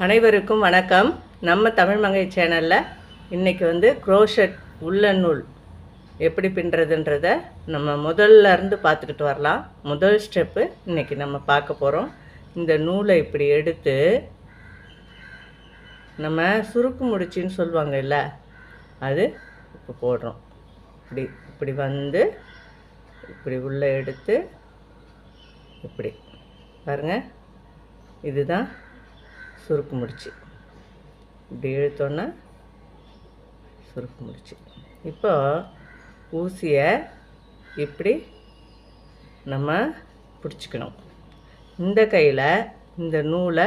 அனைவருக்கும் வணக்கம். நம்ம தமிழ் மங்கை சேனலில் இன்றைக்கி க்ரோஷட் உள்ளன் நூல் எப்படி பின்னுறதுன்றதை நம்ம முதல்ல இருந்து பார்த்துக்கிட்டு வரலாம். முதல் ஸ்டெப்பு இன்றைக்கி நம்ம பார்க்க போகிறோம். இந்த நூலை இப்படி எடுத்து நம்ம சுருக்கு முடிச்சின்னு சொல்லுவாங்க இல்லை, அது இப்போ போடுறோம். இப்படி இப்படி இப்படி உள்ளே எடுத்து இப்படி பாருங்கள், இதுதான் சுருக்கு முடிச்சு. இப்படி இழுத்தோன்னா சுருக்கு முடிச்சு. இப்போ ஊசியை இப்படி நம்ம பிடிச்சிக்கணும். இந்த கையில் இந்த நூலை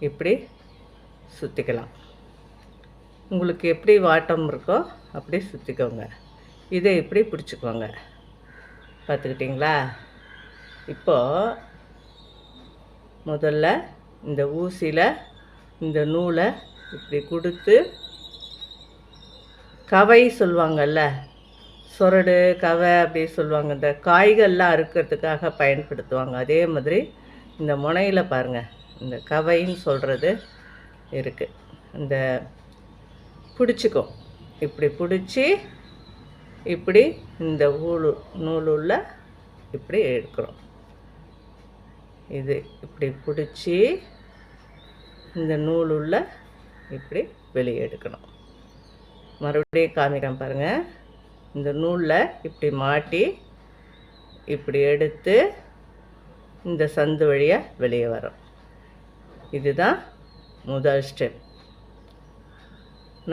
இப்படி சுற்றிக்கலாம். உங்களுக்கு எப்படி வாட்டம் இருக்கோ அப்படி சுற்றிக்கோங்க. இதை இப்படி பிடிச்சிக்கோங்க. பார்த்துக்கிட்டிங்களா? இப்போது முதல்ல இந்த ஊசியில் இந்த நூலை இப்படி கொடுத்து, கவை சொல்லுவாங்கள்ல, சொரடு கவை அப்படி சொல்லுவாங்க, இந்த காய்கள்லாம் அறுக்கிறதுக்காக பயன்படுத்துவாங்க. அதே மாதிரி இந்த முனையில் பாருங்கள், இந்த கவைன்னு சொல்கிறது இருக்குது. இந்த பிடிச்சிக்கும். இப்படி பிடிச்சி இப்படி இந்த நூலுள்ள இப்படி எடுக்கிறோம். இது இப்படி பிடிச்சி இந்த நூலுள்ள இப்படி வெளியே எடுக்கணும். மறுபடியும் காமிக்கிறேன் பாருங்கள். இந்த நூலில் இப்படி மாட்டி இப்படி எடுத்து இந்த சந்து வழியாக வெளியே வரும். இதுதான் முதல் ஸ்டெப்.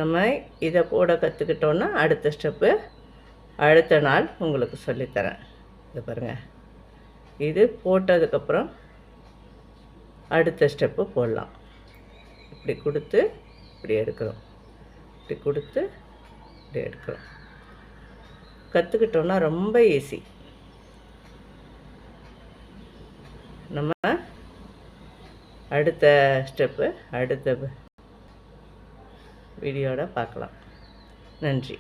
நம்ம இதை போட கற்றுக்கிட்டோன்னா அடுத்த ஸ்டெப்பு அடுத்த நாள் உங்களுக்கு சொல்லித்தரேன். இது பாருங்கள், இது போட்டதுக்கப்புறம் அடுத்த ஸ்டெப்பு போடலாம். இப்படி கொடுத்து இப்படி எடுக்கிறோம், இப்படி கொடுத்து இப்படி எடுக்கிறோம். கற்றுக்கிட்டோன்னா ரொம்ப ஈஸி. நம்ம அடுத்த ஸ்டெப்பு அடுத்த வீடியோவில் பார்க்கலாம். நன்றி.